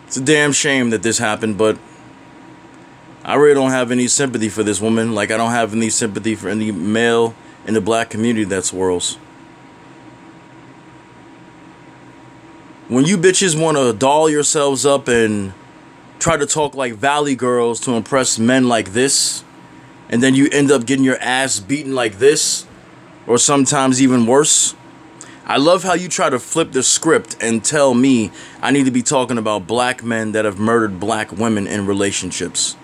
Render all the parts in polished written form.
It's a damn shame that this happened, but I really don't have any sympathy for this woman. Like, I don't have any sympathy for any male in the black community that swirls. When you bitches want to doll yourselves up and try to talk like valley girls to impress men like this, and then you end up getting your ass beaten like this, or sometimes even worse. I love how you try to flip the script and tell me I need to be talking about black men that have murdered black women in relationships.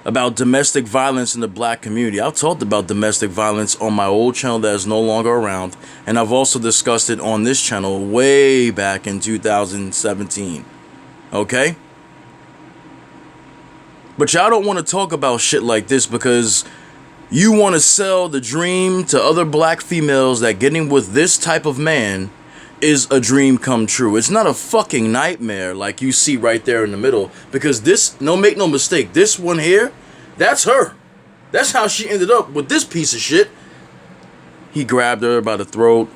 About domestic violence in the black community. I've talked about domestic violence on my old channel that is no longer around, and I've also discussed it on this channel way back in 2017. Okay? But y'all don't want to talk about shit like this because you want to sell the dream to other black females that getting with this type of man is a dream come true. It's not a fucking nightmare like you see right there in the middle. Because this, no, make no mistake, this one here, that's her. That's how she ended up with this piece of shit. He grabbed her by the throat,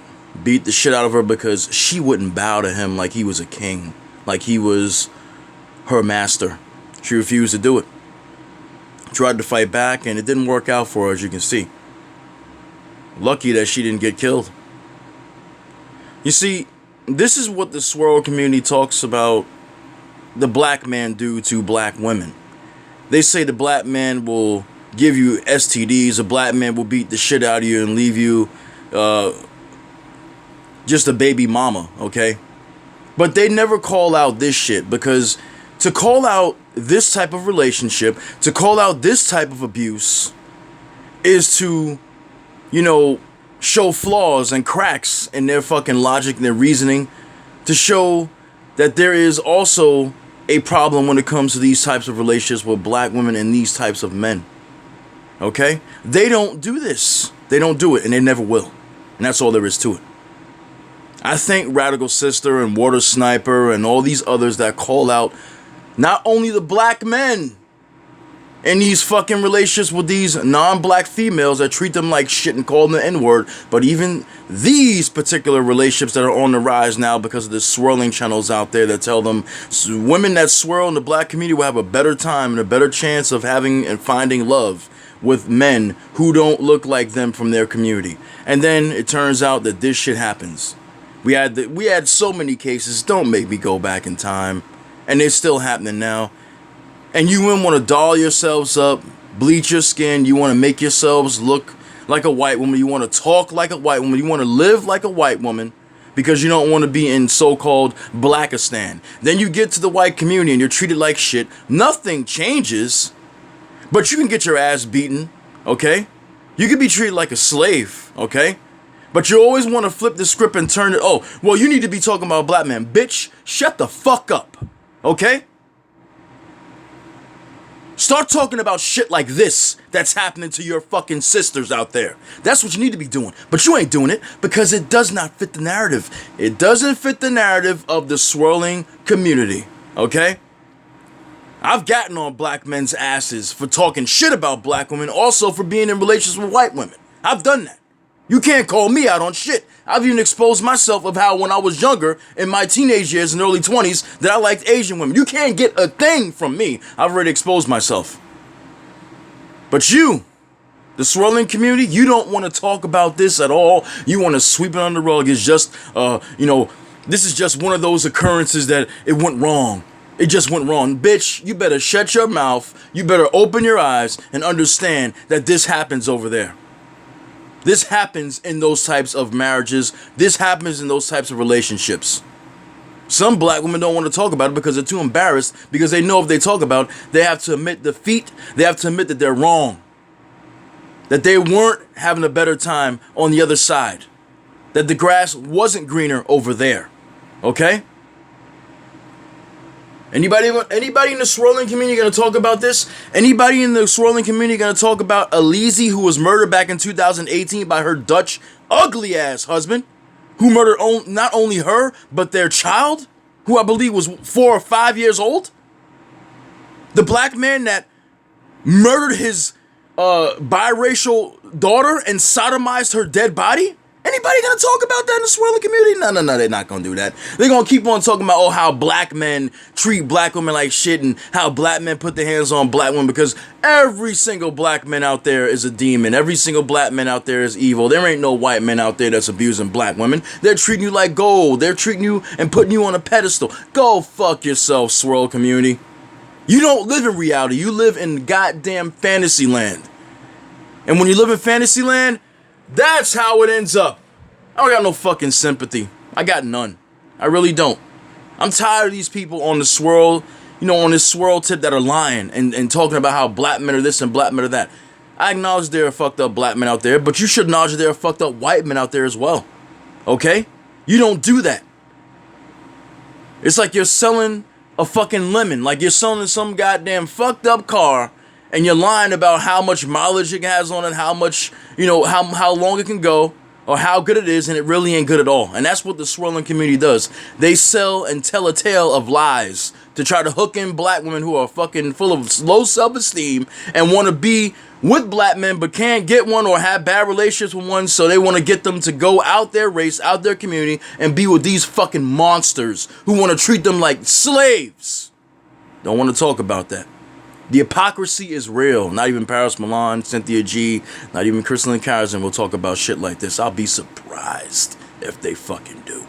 beat the shit out of her because she wouldn't bow to him like he was a king, like he was her master. She refused to do it. Tried to fight back and it didn't work out for her, as you can see. Lucky that she didn't get killed. You see, this is what the swirl community talks about the black man do to black women. They say the black man will give you STDs, a black man will beat the shit out of you and leave you just a baby mama, okay? But they never call out this shit because to call out this type of relationship, to call out this type of abuse is to, show flaws and cracks in their fucking logic and their reasoning, to show that there is also a problem when it comes to these types of relationships with black women and these types of men. Okay? They don't do this. They don't do it, and they never will. And that's all there is to it. I think Radical Sister and Water Sniper and all these others that call out not only the black men in these fucking relationships with these non-black females that treat them like shit and call them the N-word, but even these particular relationships that are on the rise now because of the swirling channels out there that tell them women that swirl in the black community will have a better time and a better chance of having and finding love with men who don't look like them from their community. And then it turns out that this shit happens. We had so many cases. Don't make me go back in time. And it's still happening now. And you wouldn't want to doll yourselves up, bleach your skin. You want to make yourselves look like a white woman. You want to talk like a white woman. You want to live like a white woman because you don't want to be in so-called Blackistan. Then you get to the white community and you're treated like shit. Nothing changes, but you can get your ass beaten, okay? You can be treated like a slave, okay? But you always want to flip the script and turn it, oh, well, you need to be talking about black men. Bitch, shut the fuck up, okay? Start talking about shit like this that's happening to your fucking sisters out there. That's what you need to be doing. But you ain't doing it because it does not fit the narrative. It doesn't fit the narrative of the swirling community, okay? I've gotten on black men's asses for talking shit about black women, also for being in relations with white women. I've done that. You can't call me out on shit. I've even exposed myself of how when I was younger, in my teenage years and early 20s, that I liked Asian women. You can't get a thing from me. I've already exposed myself. But you, the swirling community, you don't want to talk about this at all. You want to sweep it under the rug. It's just, this is just one of those occurrences that it went wrong. It just went wrong. Bitch, you better shut your mouth. You better open your eyes and understand that this happens over there. This happens in those types of marriages. This happens in those types of relationships. Some black women don't want to talk about it because they're too embarrassed, because they know if they talk about it, they have to admit defeat. They have to admit that they're wrong. That they weren't having a better time on the other side. That the grass wasn't greener over there. Okay? Anybody in the swirling community going to talk about this? Anybody in the swirling community going to talk about Alizé, who was murdered back in 2018 by her Dutch ugly ass husband, who murdered not only her but their child, who I believe was 4 or 5 years old? The black man that murdered his biracial daughter and sodomized her dead body? Anybody gonna talk about that in the swirling community? No, they're not gonna do that. They're gonna keep on talking about, oh, how black men treat black women like shit and how black men put their hands on black women, because every single black man out there is a demon. Every single black man out there is evil. There ain't no white men out there that's abusing black women. They're treating you like gold. They're treating you and putting you on a pedestal. Go fuck yourself, swirl community. You don't live in reality. You live in goddamn fantasy land. And when you live in fantasy land, that's how it ends up. I don't got no fucking sympathy. I got none. I really don't. I'm tired of these people on the swirl, on this swirl tip that are lying and talking about how black men are this and black men are that. I acknowledge there are fucked up black men out there, but you should acknowledge there are fucked up white men out there as well. Okay? You don't do that. It's like you're selling a fucking lemon. Like you're selling some goddamn fucked up car, and you're lying about how much mileage it has on it, how much, how long it can go, or how good it is, and it really ain't good at all. And that's what the swirling community does. They sell and tell a tale of lies to try to hook in black women who are fucking full of low self-esteem and want to be with black men but can't get one or have bad relationships with one, so they want to get them to go out their race, out their community, and be with these fucking monsters who want to treat them like slaves. Don't want to talk about that. The hypocrisy is real. Not even Paris Milan, Cynthia G, not even Crystalline Kaiser will talk about shit like this. I'll be surprised if they fucking do.